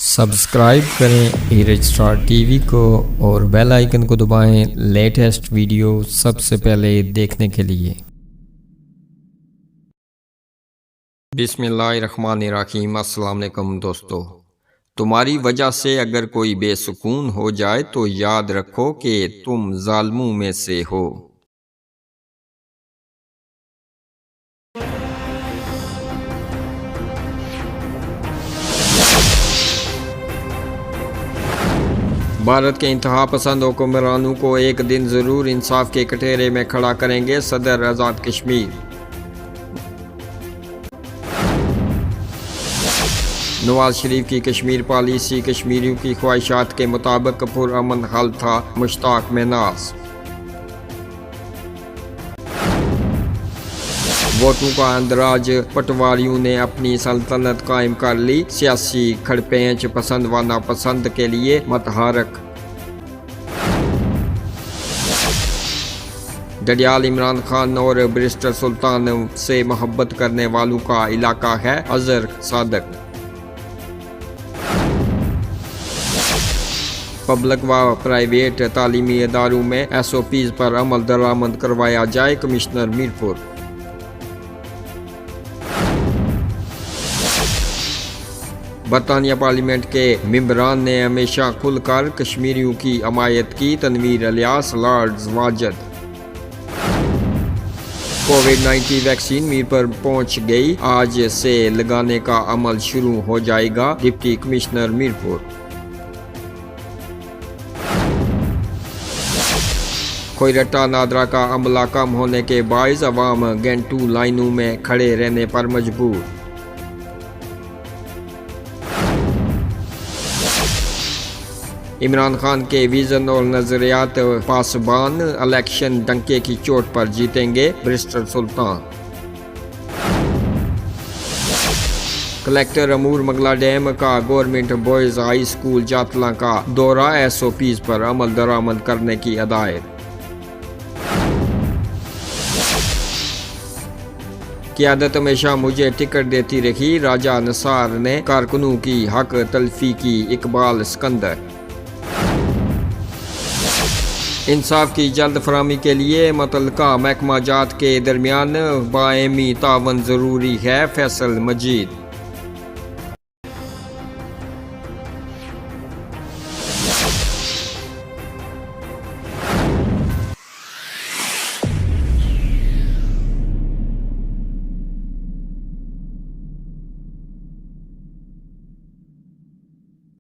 Subscribe करें हीरज star TV को और बेल आइकन को दबाएं लेटेस्ट वीडियो सबसे पहले देखने के लिए। बिस्मिल्लाहिर्रहमानिर्रहीम। अस्सलाम वालेकुम दोस्तों, तुम्हारी वजह से अगर कोई बेसुकून हो जाए तो याद रखो कि तुम जालिमों में से हो। भारत के इंतहा पसंद हुक्मरानों को एक दिन ज़रूर इंसाफ के कटहरे में खड़ा करेंगे सदर आज़ाद कश्मीर। नवाज शरीफ की कश्मीर पॉलिसी कश्मीरियों की ख्वाहिशात के मुताबिक पुरअमन हल था, मुश्ताक मिन्हास। वोटों का अंदराज, पटवारियों ने अपनी सल्तनत कायम कर ली, सियासी खड़पेंच पसंद व नापसंद के लिए मतहारक। डडियाल इमरान खान और बैरिस्टर सुल्तान से मोहब्बत करने वालों का इलाका है, अजहर सादक। पब्लिक व प्राइवेट तालीमी इदारों में SOPs पर अमल दरामद करवाया जाए, कमिश्नर मीरपुर। बरतानिया पार्लियामेंट के मेंबरान ने हमेशा खुलकर कश्मीरियों की हमायत की, तनवीर इलियास, लॉर्ड्स वाजद। कोविड-19 वैक्सीन मीरपुर पहुंच गई, आज से लगाने का अमल शुरू हो जाएगा, डिप्टी कमिश्नर मीरपुर। कोयरट्टा नादरा का अमला कम होने के बायस अवाम घंटों लाइनों में खड़े रहने पर मजबूर। इमरान खान के विजन और नजरियात पासबान, इलेक्शन डंके की चोट पर जीतेंगे, बैरिस्टर सुल्तान। कलेक्टर अमूर मंगला डैम का गवर्नमेंट बॉयज हाई स्कूल जातला का दौरा, SOPs पर अमल दरामद करने की हिदायत। क़यादत हमेशा मुझे टिकट देती रही, राजा निसार ने कारकुनों की हक तलफी की, इकबाल सिकंदर। इंसाफ की जल्द फराहमी के लिए मुतल्लिका महकमा जात के दरमियान बाएमी तावन ज़रूरी है, फैसल मजीद।